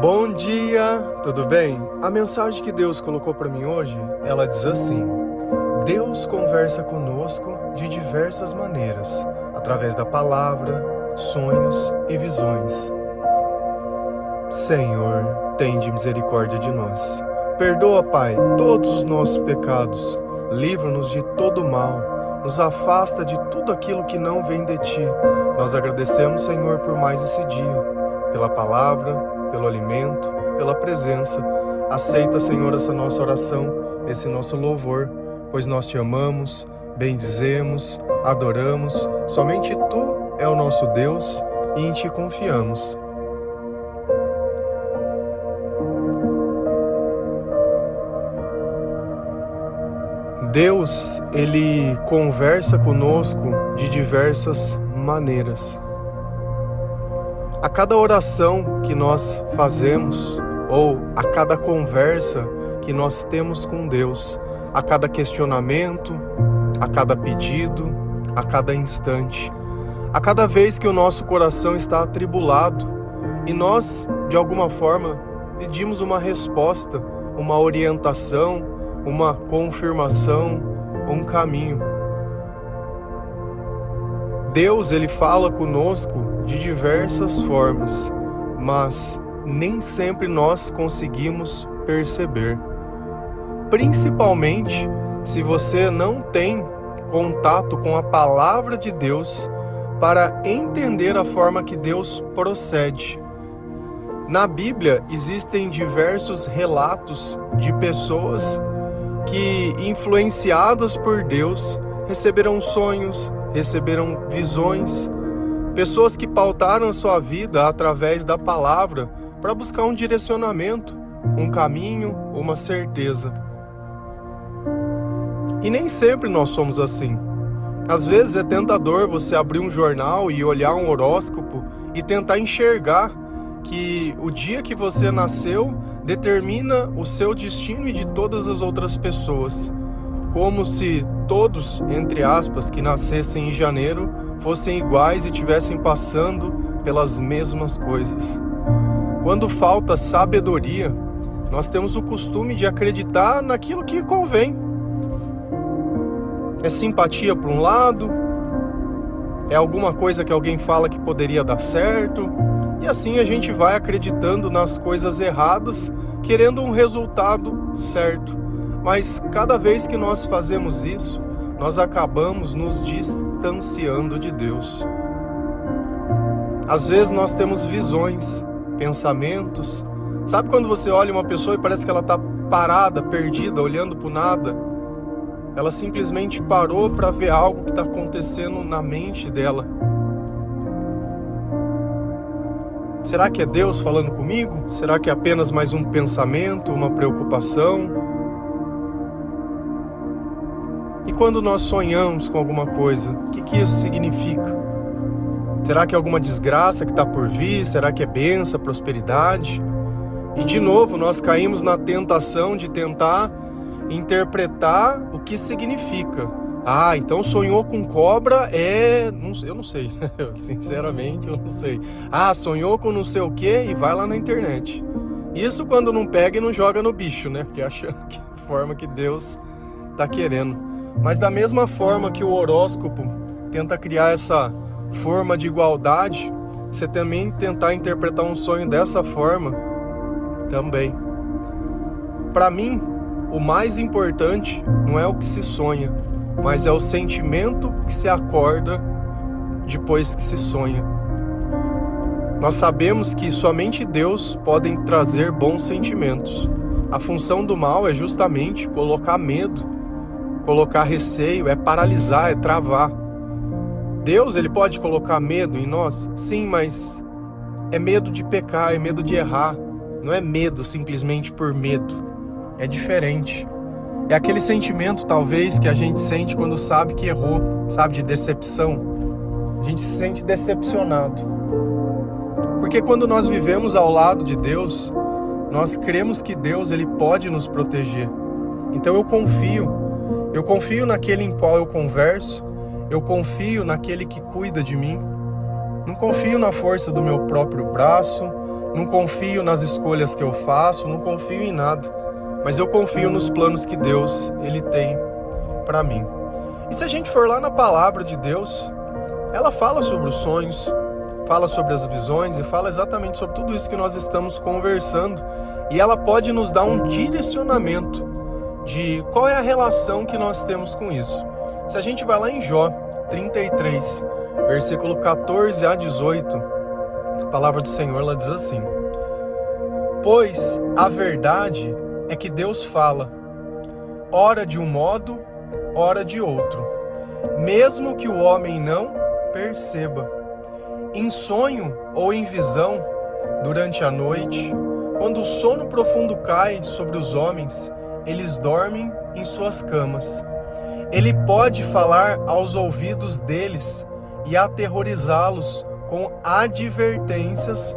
Bom dia, tudo bem? A mensagem que Deus colocou para mim hoje, ela diz assim: Deus conversa conosco de diversas maneiras, através da palavra, sonhos e visões. Senhor, tende misericórdia de nós. Perdoa, Pai, todos os nossos pecados. Livra-nos de todo mal. Nos afasta de tudo aquilo que não vem de Ti. Nós agradecemos, Senhor, por mais esse dia, pela palavra, pelo alimento, pela presença. Aceita, Senhor, essa nossa oração, esse nosso louvor, pois nós Te amamos, bendizemos, adoramos. Somente Tu é o nosso Deus e em Ti confiamos. Deus, Ele conversa conosco de diversas maneiras. A cada oração que nós fazemos, ou a cada conversa que nós temos com Deus, a cada questionamento, a cada pedido, a cada instante, a cada vez que o nosso coração está atribulado e nós, de alguma forma, pedimos uma resposta, uma orientação, uma confirmação, um caminho. Deus, Ele fala conosco de diversas formas, mas nem sempre nós conseguimos perceber. Principalmente se você não tem contato com a palavra de Deus para entender a forma que Deus procede. Na Bíblia existem diversos relatos de pessoas que, influenciadas por Deus, receberam sonhos, receberam visões, pessoas que pautaram a sua vida através da palavra para buscar um direcionamento, um caminho, uma certeza. E nem sempre nós somos assim. Às vezes é tentador você abrir um jornal e olhar um horóscopo e tentar enxergar que o dia que você nasceu determina o seu destino e de todas as outras pessoas. Como se todos, entre aspas, que nascessem em janeiro fossem iguais e tivessem passando pelas mesmas coisas. Quando falta sabedoria, nós temos o costume de acreditar naquilo que convém. É simpatia para um lado, é alguma coisa que alguém fala que poderia dar certo, e assim a gente vai acreditando nas coisas erradas, querendo um resultado certo. Mas cada vez que nós fazemos isso, nós acabamos nos distanciando de Deus. Às vezes nós temos visões, pensamentos. Sabe quando você olha uma pessoa e parece que ela está parada, perdida, olhando para o nada? Ela simplesmente parou para ver algo que está acontecendo na mente dela. Será que é Deus falando comigo? Será que é apenas mais um pensamento, uma preocupação? E quando nós sonhamos com alguma coisa, o que isso significa? Será que é alguma desgraça que está por vir? Será que é bênção, prosperidade? E de novo nós caímos na tentação de tentar interpretar o que significa. Ah, então sonhou com cobra eu não sei, sinceramente eu não sei. Ah, sonhou com não sei o que e vai lá na internet. Isso quando não pega e não joga no bicho, né? Porque achando que é a forma que Deus está querendo. Mas da mesma forma que o horóscopo tenta criar essa forma de igualdade, você também tentar interpretar um sonho dessa forma também. Para mim, o mais importante não é o que se sonha, mas é o sentimento que se acorda depois que se sonha. Nós sabemos que somente Deus pode trazer bons sentimentos. A função do mal é justamente colocar medo, colocar receio, é paralisar, é travar. Deus, Ele pode colocar medo em nós? Sim, mas é medo de pecar, é medo de errar. Não é medo simplesmente por medo. É diferente. É aquele sentimento, talvez, que a gente sente quando sabe que errou, sabe, de decepção. A gente se sente decepcionado. Porque quando nós vivemos ao lado de Deus, nós cremos que Deus, Ele pode nos proteger. Então eu confio naquele em qual eu converso, eu confio naquele que cuida de mim. Não confio na força do meu próprio braço, não confio nas escolhas que eu faço, não confio em nada, mas eu confio nos planos que Deus ele tem para mim. E se a gente for lá na palavra de Deus, ela fala sobre os sonhos, fala sobre as visões e fala exatamente sobre tudo isso que nós estamos conversando, e ela pode nos dar um direcionamento de qual é a relação que nós temos com isso. Se a gente vai lá em Jó 33, versículo 14 a 18, a palavra do Senhor ela diz assim: pois a verdade é que Deus fala, ora de um modo, ora de outro, mesmo que o homem não perceba. Em sonho ou em visão, durante a noite, quando o sono profundo cai sobre os homens, eles dormem em suas camas. Ele pode falar aos ouvidos deles e aterrorizá-los com advertências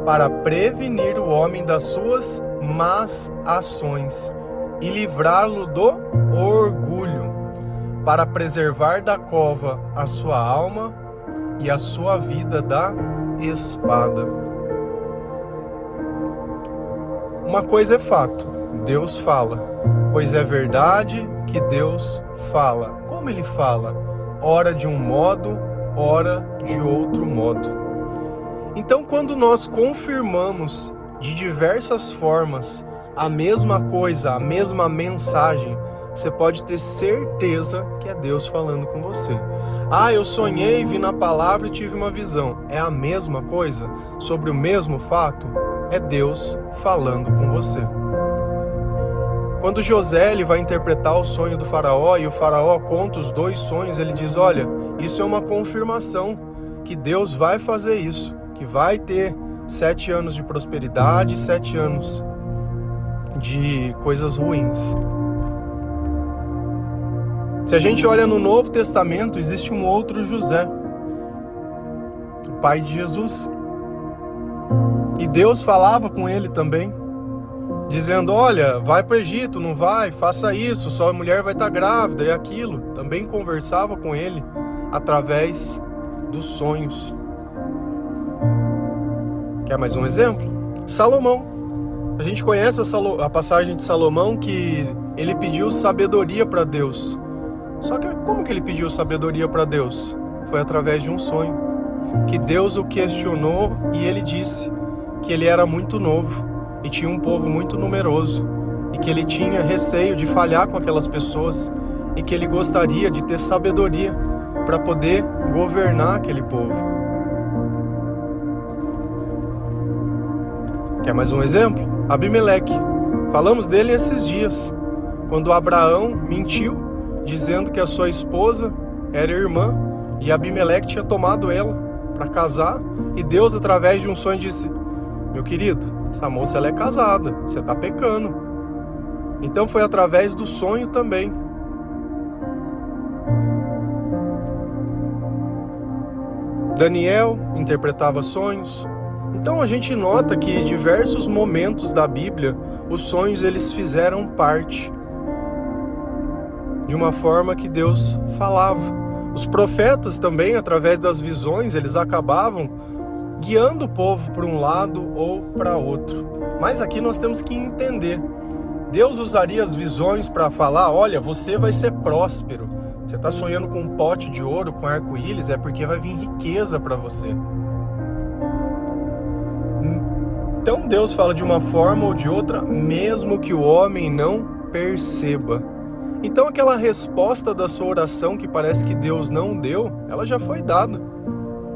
para prevenir o homem das suas más ações e livrá-lo do orgulho, para preservar da cova a sua alma e a sua vida da espada. Uma coisa é fato, Deus fala, pois é verdade que Deus fala. Como Ele fala? Ora de um modo, ora de outro modo. Então, quando nós confirmamos de diversas formas a mesma coisa, a mesma mensagem, você pode ter certeza que é Deus falando com você. Ah, eu sonhei, vi na palavra e tive uma visão. É a mesma coisa? Sobre o mesmo fato? É Deus falando com você. Quando José ele vai interpretar o sonho do faraó e o faraó conta os dois sonhos, ele diz, olha, isso é uma confirmação que Deus vai fazer isso, que vai ter 7 anos de prosperidade, 7 anos de coisas ruins. Se a gente olha no Novo Testamento, existe um outro José, o pai de Jesus. E Deus falava com ele também, dizendo, olha, vai para o Egito, não vai, faça isso, sua mulher vai estar grávida e aquilo. Também conversava com ele através dos sonhos. Quer mais um exemplo? Salomão. A gente conhece a passagem de Salomão que ele pediu sabedoria para Deus. Só que como que ele pediu sabedoria para Deus? Foi através de um sonho. Que Deus o questionou e ele disse que ele era muito novo e tinha um povo muito numeroso e que ele tinha receio de falhar com aquelas pessoas e que ele gostaria de ter sabedoria para poder governar aquele povo. Quer mais um exemplo? Abimeleque. Falamos dele esses dias, quando Abraão mentiu, dizendo que a sua esposa era irmã e Abimeleque tinha tomado ela para casar, e Deus, através de um sonho, disse, meu querido, essa moça ela é casada, você está pecando. Então foi através do sonho também. Daniel interpretava sonhos. Então a gente nota que em diversos momentos da Bíblia, os sonhos eles fizeram parte de uma forma que Deus falava. Os profetas também, através das visões, eles acabavam guiando o povo para um lado ou para outro. Mas aqui nós temos que entender. Deus usaria as visões para falar, olha, você vai ser próspero. Você está sonhando com um pote de ouro, com arco-íris, é porque vai vir riqueza para você. Então Deus fala de uma forma ou de outra, mesmo que o homem não perceba. Então aquela resposta da sua oração que parece que Deus não deu, ela já foi dada.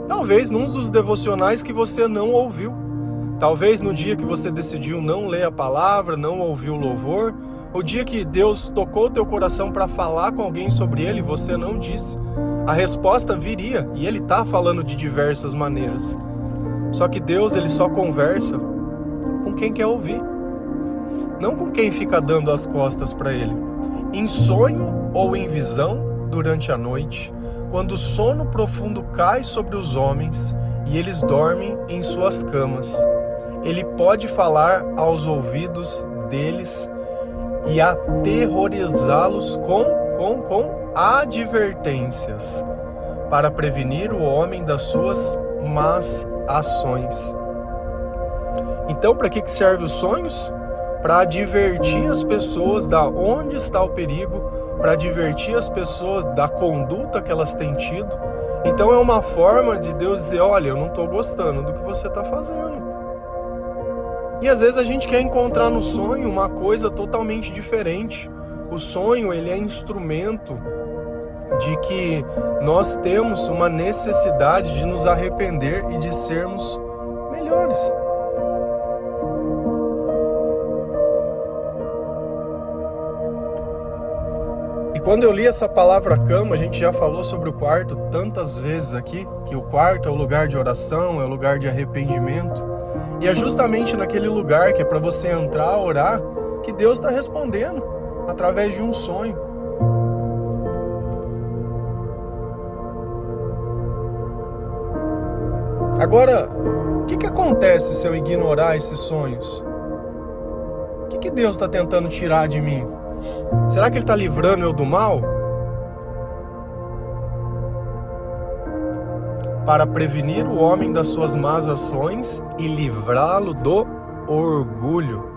Talvez num dos devocionais que você não ouviu. Talvez no dia que você decidiu não ler a palavra, não ouvir o louvor. O dia que Deus tocou o teu coração para falar com alguém sobre ele, você não disse. A resposta viria, e ele está falando de diversas maneiras. Só que Deus ele só conversa com quem quer ouvir. Não com quem fica dando as costas para ele. Em sonho ou em visão, durante a noite, quando o sono profundo cai sobre os homens e eles dormem em suas camas, ele pode falar aos ouvidos deles e aterrorizá-los com advertências, para prevenir o homem das suas más ações. Então, para que servem os sonhos? Para advertir as pessoas da onde está o perigo, para advertir as pessoas da conduta que elas têm tido. Então é uma forma de Deus dizer, olha, eu não estou gostando do que você está fazendo. E às vezes a gente quer encontrar no sonho uma coisa totalmente diferente. O sonho, ele é instrumento de que nós temos uma necessidade de nos arrepender e de sermos melhores. E quando eu li essa palavra cama, a gente já falou sobre o quarto tantas vezes aqui, que o quarto é o lugar de oração, é o lugar de arrependimento. E é justamente naquele lugar que é para você entrar, orar, que Deus está respondendo através de um sonho. Agora, o que acontece se eu ignorar esses sonhos? O que Deus está tentando tirar de mim? Será que Ele está livrando eu do mal? Para prevenir o homem das suas más ações e livrá-lo do orgulho.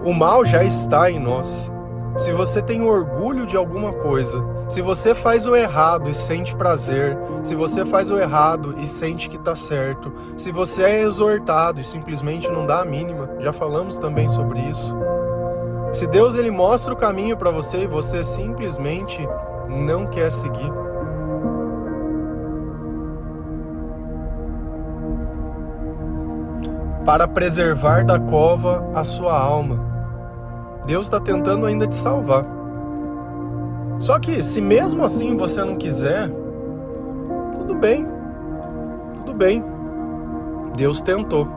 O mal já está em nós. Se você tem orgulho de alguma coisa, se você faz o errado e sente prazer, se você faz o errado e sente que está certo, se você é exortado e simplesmente não dá a mínima, já falamos também sobre isso. Se Deus ele mostra o caminho para você e você simplesmente não quer seguir. Para preservar da cova a sua alma. Deus está tentando ainda te salvar. Só que se mesmo assim você não quiser, tudo bem. Tudo bem. Deus tentou.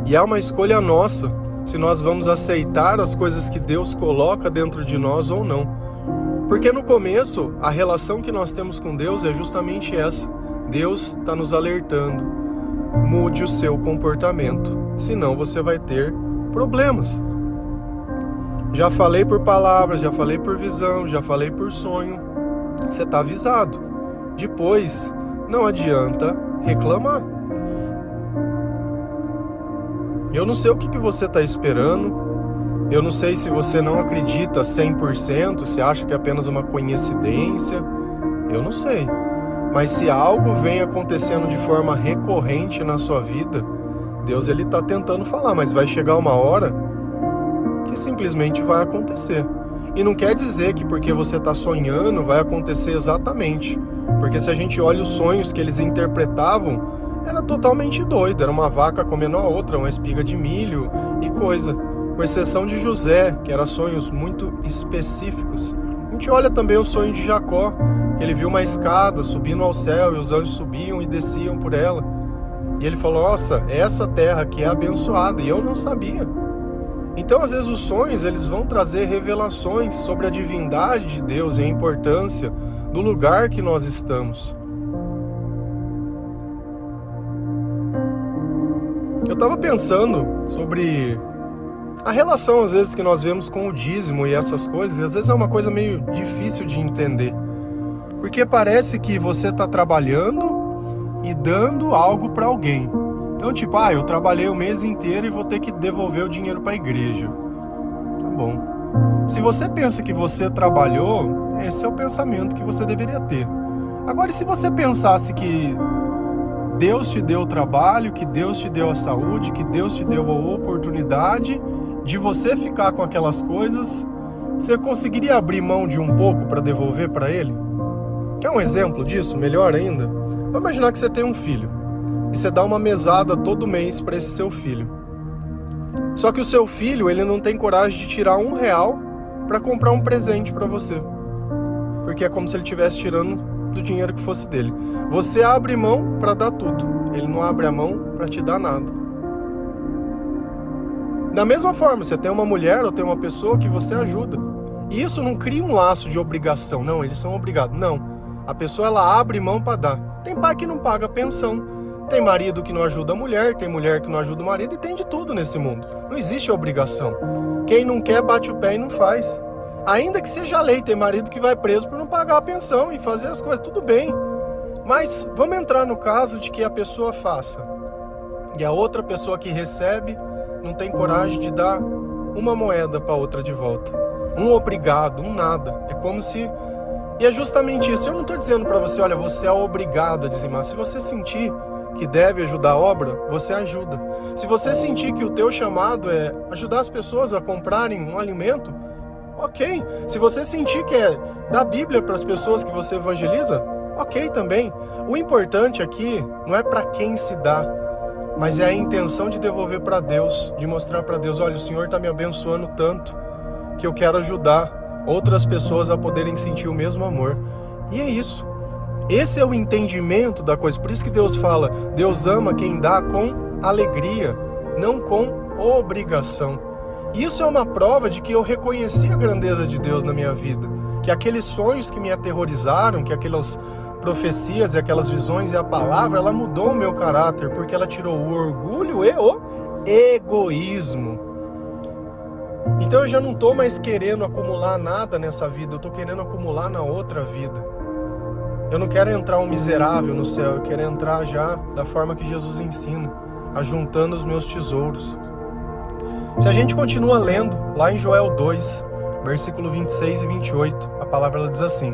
E é uma escolha nossa se nós vamos aceitar as coisas que Deus coloca dentro de nós ou não. Porque no começo, a relação que nós temos com Deus é justamente essa. Deus está nos alertando. Mude o seu comportamento, senão você vai ter problemas. Já falei por palavras, já falei por visão, já falei por sonho. Você está avisado. Depois, não adianta reclamar. Eu não sei o que você está esperando. Eu não sei se você não acredita 100%, se acha que é apenas uma coincidência. Eu não sei. Mas se algo vem acontecendo de forma recorrente na sua vida, Deus ele está tentando falar, mas vai chegar uma hora que simplesmente vai acontecer. E não quer dizer que porque você está sonhando vai acontecer exatamente. Porque se a gente olha os sonhos que eles interpretavam, era totalmente doido. Era uma vaca comendo a outra, uma espiga de milho e coisa. Com exceção de José, que eram sonhos muito específicos. A gente olha também o sonho de Jacó, que ele viu uma escada subindo ao céu e os anjos subiam e desciam por ela. E ele falou, nossa, essa terra aqui é abençoada, e eu não sabia. Então, às vezes, os sonhos eles vão trazer revelações sobre a divindade de Deus e a importância do lugar que nós estamos. Eu estava pensando sobre a relação, às vezes, que nós vemos com o dízimo e essas coisas, e às vezes é uma coisa meio difícil de entender. Porque parece que você está trabalhando e dando algo para alguém. Então, tipo, eu trabalhei o mês inteiro e vou ter que devolver o dinheiro para a igreja. Tá bom. Se você pensa que você trabalhou, esse é o pensamento que você deveria ter. Agora, e se você pensasse que Deus te deu o trabalho, que Deus te deu a saúde, que Deus te deu a oportunidade de você ficar com aquelas coisas, você conseguiria abrir mão de um pouco para devolver para Ele? Quer um exemplo disso? Melhor ainda? Vamos imaginar que você tem um filho. E você dá uma mesada todo mês para esse seu filho. Só que o seu filho, ele não tem coragem de tirar R$1 para comprar um presente para você. Porque é como se ele estivesse tirando do dinheiro que fosse dele. Você abre mão para dar tudo. Ele não abre a mão para te dar nada. Da mesma forma, você tem uma mulher ou tem uma pessoa que você ajuda. E isso não cria um laço de obrigação. Não, eles são obrigados. Não. A pessoa, ela abre mão para dar. Tem pai que não paga pensão. Tem marido que não ajuda a mulher, tem mulher que não ajuda o marido e tem de tudo nesse mundo. Não existe obrigação. Quem não quer bate o pé e não faz. Ainda que seja lei, tem marido que vai preso por não pagar a pensão e fazer as coisas, tudo bem. Mas vamos entrar no caso de que a pessoa faça. E a outra pessoa que recebe não tem coragem de dar uma moeda para outra de volta. Um obrigado, um nada. É como se... E é justamente isso. Eu não estou dizendo para você, olha, você é obrigado a dizimar. Se você sentir que deve ajudar a obra, você ajuda. Se você sentir que o teu chamado é ajudar as pessoas a comprarem um alimento, ok. Se você sentir que é dar Bíblia para as pessoas que você evangeliza, ok também. O importante aqui não é para quem se dá, mas é a intenção de devolver para Deus, de mostrar para Deus, olha, o Senhor está me abençoando tanto que eu quero ajudar outras pessoas a poderem sentir o mesmo amor. E é isso. Esse é o entendimento da coisa. Por isso que Deus fala, Deus ama quem dá com alegria, não com obrigação. Isso é uma prova de que eu reconheci a grandeza de Deus na minha vida. Que aqueles sonhos que me aterrorizaram, que aquelas profecias e aquelas visões e a palavra, ela mudou o meu caráter, porque ela tirou o orgulho e o egoísmo. Então eu já não estou mais querendo acumular nada nessa vida, eu estou querendo acumular na outra vida. Eu não quero entrar um miserável no céu, eu quero entrar já da forma que Jesus ensina, ajuntando os meus tesouros. Se a gente continua lendo, lá em Joel 2, versículo 26 e 28, a palavra ela diz assim: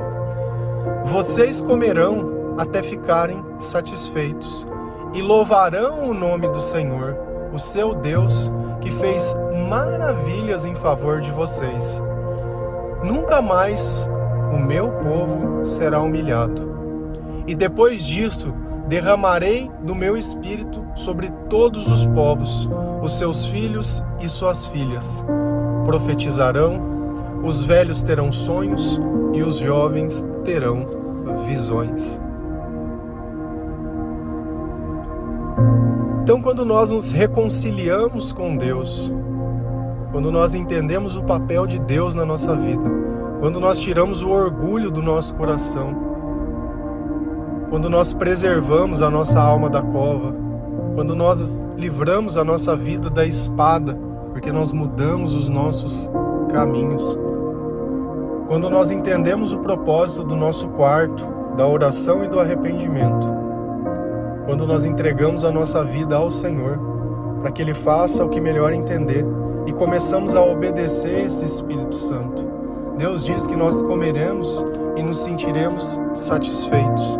vocês comerão até ficarem satisfeitos e louvarão o nome do Senhor, o seu Deus, que fez maravilhas em favor de vocês. Nunca mais o meu povo será humilhado. E depois disso, derramarei do meu espírito sobre todos os povos, os seus filhos e suas filhas. Profetizarão, os velhos terão sonhos e os jovens terão visões. Então, quando nós nos reconciliamos com Deus, quando nós entendemos o papel de Deus na nossa vida, quando nós tiramos o orgulho do nosso coração, quando nós preservamos a nossa alma da cova, quando nós livramos a nossa vida da espada, porque nós mudamos os nossos caminhos, quando nós entendemos o propósito do nosso quarto, da oração e do arrependimento, quando nós entregamos a nossa vida ao Senhor, para que Ele faça o que melhor entender, e começamos a obedecer esse Espírito Santo, Deus diz que nós comeremos e nos sentiremos satisfeitos.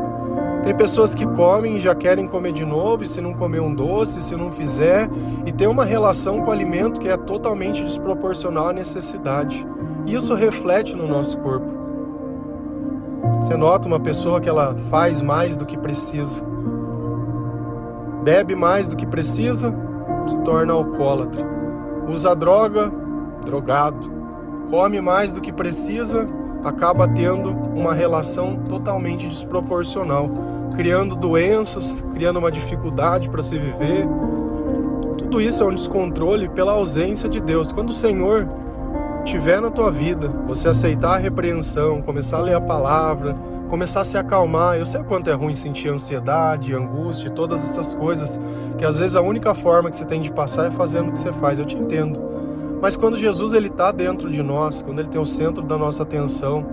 Tem pessoas que comem e já querem comer de novo, e se não comer um doce, se não fizer, e tem uma relação com o alimento que é totalmente desproporcional à necessidade. E isso reflete no nosso corpo. Você nota uma pessoa que ela faz mais do que precisa, bebe mais do que precisa, se torna alcoólatra, usa droga, drogado, come mais do que precisa, acaba tendo uma relação totalmente desproporcional, criando doenças, criando uma dificuldade para se viver. Tudo isso é um descontrole pela ausência de Deus. Quando o Senhor estiver na tua vida, você aceitar a repreensão, começar a ler a palavra, começar a se acalmar. Eu sei o quanto é ruim sentir ansiedade, angústia, todas essas coisas, que às vezes a única forma que você tem de passar é fazendo o que você faz. Eu te entendo. Mas quando Jesus ele está dentro de nós, quando Ele tem o centro da nossa atenção,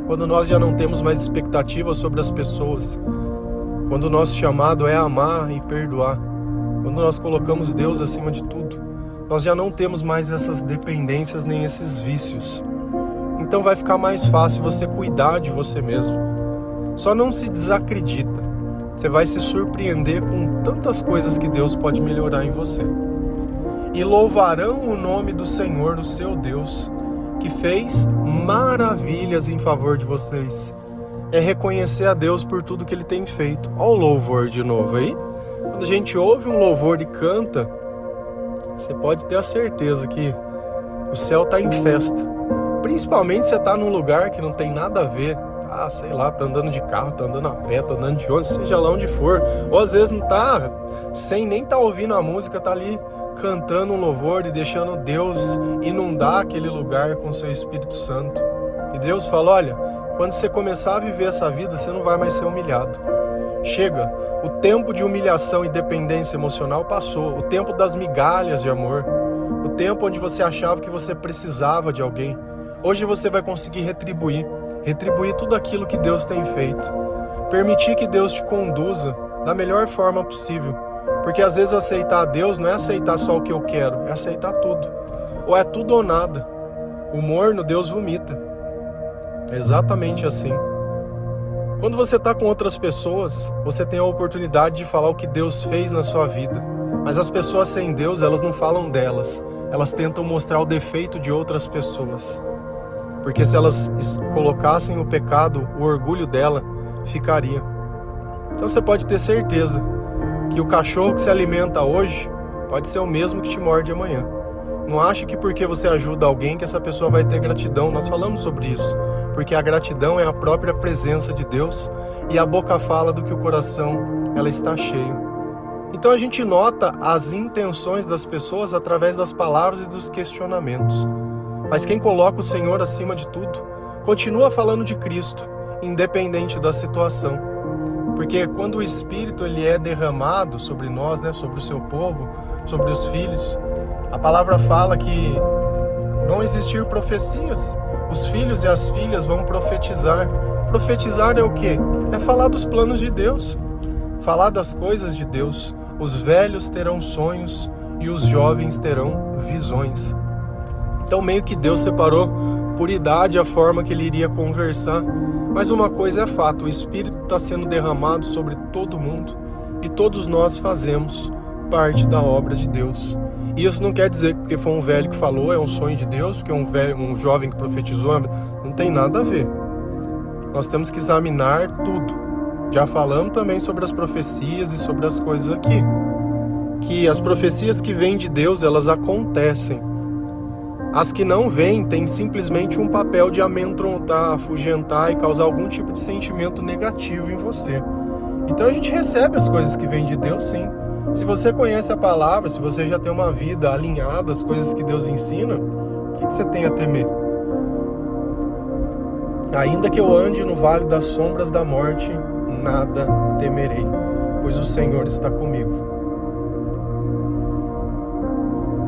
quando nós já não temos mais expectativas sobre as pessoas, quando o nosso chamado é amar e perdoar, quando nós colocamos Deus acima de tudo, nós já não temos mais essas dependências nem esses vícios. Então vai ficar mais fácil você cuidar de você mesmo. Só não se desacredita. Você vai se surpreender com tantas coisas que Deus pode melhorar em você. E louvarão o nome do Senhor, o seu Deus, que fez maravilhas em favor de vocês. É reconhecer a Deus por tudo que Ele tem feito. Olha o louvor de novo aí. Quando a gente ouve um louvor e canta, você pode ter a certeza que o céu está em festa. Principalmente se você está num lugar que não tem nada a ver. Ah, sei lá, tá andando de carro, tá andando a pé, tá andando de ônibus, seja lá onde for. Ou às vezes não tá, sem nem tá ouvindo a música, tá ali cantando um louvor e deixando Deus inundar aquele lugar com seu Espírito Santo. E Deus fala, olha, quando você começar a viver essa vida, você não vai mais ser humilhado. Chega, o tempo de humilhação e dependência emocional passou, o tempo das migalhas de amor, o tempo onde você achava que você precisava de alguém. Hoje você vai conseguir retribuir tudo aquilo que Deus tem feito. Permitir que Deus te conduza da melhor forma possível. Porque às vezes aceitar a Deus não é aceitar só o que eu quero, é aceitar tudo. Ou é tudo ou nada. O morno Deus vomita. É exatamente assim. Quando você está com outras pessoas, você tem a oportunidade de falar o que Deus fez na sua vida. Mas as pessoas sem Deus, elas não falam delas. Elas tentam mostrar o defeito de outras pessoas. Porque se elas colocassem o pecado, o orgulho dela ficaria. Então você pode ter certeza que o cachorro que se alimenta hoje pode ser o mesmo que te morde amanhã. Não ache que porque você ajuda alguém que essa pessoa vai ter gratidão. Nós falamos sobre isso. Porque a gratidão é a própria presença de Deus e a boca fala do que o coração ela está cheio. Então a gente nota as intenções das pessoas através das palavras e dos questionamentos. Mas quem coloca o Senhor acima de tudo, continua falando de Cristo, independente da situação. Porque quando o Espírito ele é derramado sobre nós, sobre o seu povo, sobre os filhos, a palavra fala que vão existir profecias. Os filhos e as filhas vão profetizar. Profetizar é o quê? É falar dos planos de Deus, falar das coisas de Deus. Os velhos terão sonhos e os jovens terão visões. Então meio que Deus separou por idade a forma que ele iria conversar. Mas uma coisa é fato, o Espírito está sendo derramado sobre todo mundo e todos nós fazemos parte da obra de Deus. E isso não quer dizer que porque foi um velho que falou, é um sonho de Deus, porque um jovem que profetizou, não tem nada a ver. Nós temos que examinar tudo. Já falamos também sobre as profecias e sobre as coisas aqui. Que as profecias que vêm de Deus, elas acontecem. As que não vêm, têm simplesmente um papel de amedrontar, afugentar e causar algum tipo de sentimento negativo em você. Então a gente recebe as coisas que vêm de Deus, sim. Se você conhece a palavra, se você já tem uma vida alinhada às coisas que Deus ensina, o que você tem a temer? Ainda que eu ande no vale das sombras da morte, nada temerei, pois o Senhor está comigo.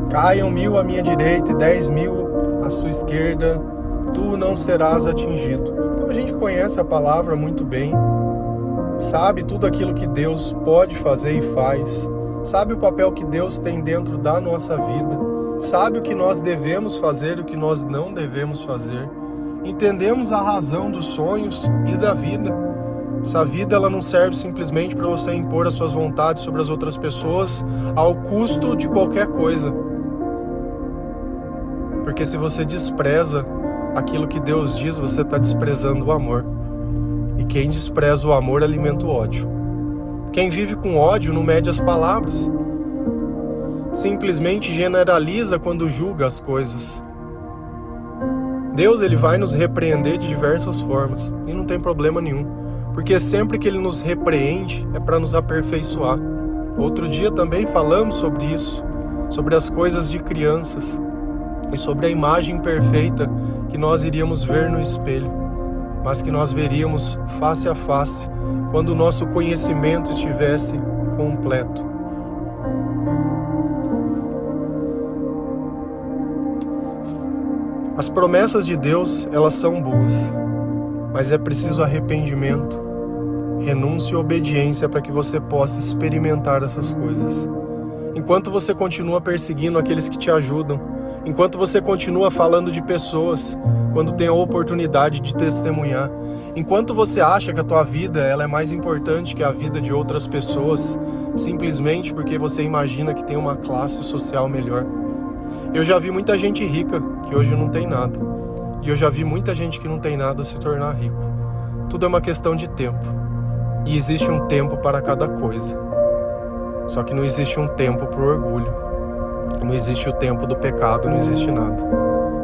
Caiam 1000 à minha direita e 10.000 à sua esquerda, tu não serás atingido. Então a gente conhece a palavra muito bem, sabe tudo aquilo que Deus pode fazer e faz, sabe o papel que Deus tem dentro da nossa vida, sabe o que nós devemos fazer e o que nós não devemos fazer. Entendemos a razão dos sonhos e da vida. Essa vida ela não serve simplesmente para você impor as suas vontades sobre as outras pessoas ao custo de qualquer coisa. Porque se você despreza aquilo que Deus diz, você está desprezando o amor. E quem despreza o amor alimenta o ódio. Quem vive com ódio não mede as palavras. Simplesmente generaliza quando julga as coisas. Deus ele vai nos repreender de diversas formas. E não tem problema nenhum. Porque sempre que Ele nos repreende é para nos aperfeiçoar. Outro dia também falamos sobre isso. Sobre as coisas de crianças. E sobre a imagem perfeita que nós iríamos ver no espelho, mas que nós veríamos face a face quando o nosso conhecimento estivesse completo. As promessas de Deus, elas são boas, mas é preciso arrependimento, renúncia e obediência para que você possa experimentar essas coisas. Enquanto você continua perseguindo aqueles que te ajudam, enquanto você continua falando de pessoas quando tem a oportunidade de testemunhar, enquanto você acha que a tua vida ela é mais importante que a vida de outras pessoas, simplesmente porque você imagina que tem uma classe social melhor. Eu já vi muita gente rica que hoje não tem nada, e eu já vi muita gente que não tem nada se tornar rico. Tudo é uma questão de tempo, e existe um tempo para cada coisa. Só que não existe um tempo para o orgulho. Não existe o tempo do pecado, não existe nada.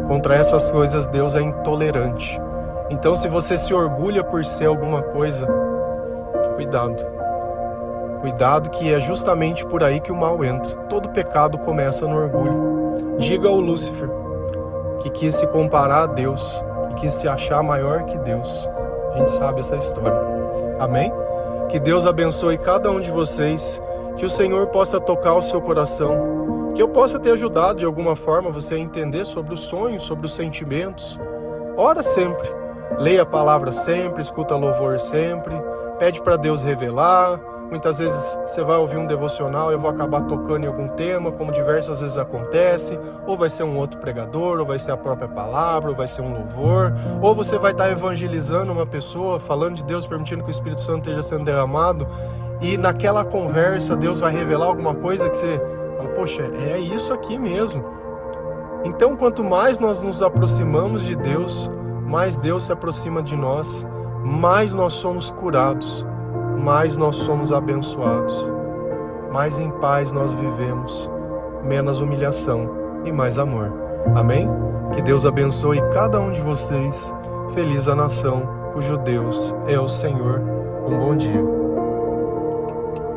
Contra essas coisas Deus é intolerante. Então se você se orgulha por ser alguma coisa, cuidado. Cuidado que é justamente por aí que o mal entra. Todo pecado começa no orgulho. Diga ao Lúcifer, que quis se comparar a Deus, que quis se achar maior que Deus. A gente sabe essa história. Amém? Que Deus abençoe cada um de vocês, que o Senhor possa tocar o seu coração, que eu possa ter ajudado de alguma forma você a entender sobre os sonhos, sobre os sentimentos. Ora sempre, leia a palavra sempre, escuta louvor sempre, pede para Deus revelar, Muitas vezes você vai ouvir um devocional, eu vou acabar tocando em algum tema, como diversas vezes acontece, ou vai ser um outro pregador, ou vai ser a própria palavra, ou vai ser um louvor, ou você vai estar evangelizando uma pessoa, falando de Deus, permitindo que o Espírito Santo esteja sendo derramado, e naquela conversa Deus vai revelar alguma coisa que você fala, poxa, é isso aqui mesmo. Então, quanto mais nós nos aproximamos de Deus, mais Deus se aproxima de nós, mais nós somos curados, mais nós somos abençoados, mais em paz nós vivemos, menos humilhação e mais amor. Amém? Que Deus abençoe cada um de vocês. Feliz a nação cujo Deus é o Senhor. Um bom dia.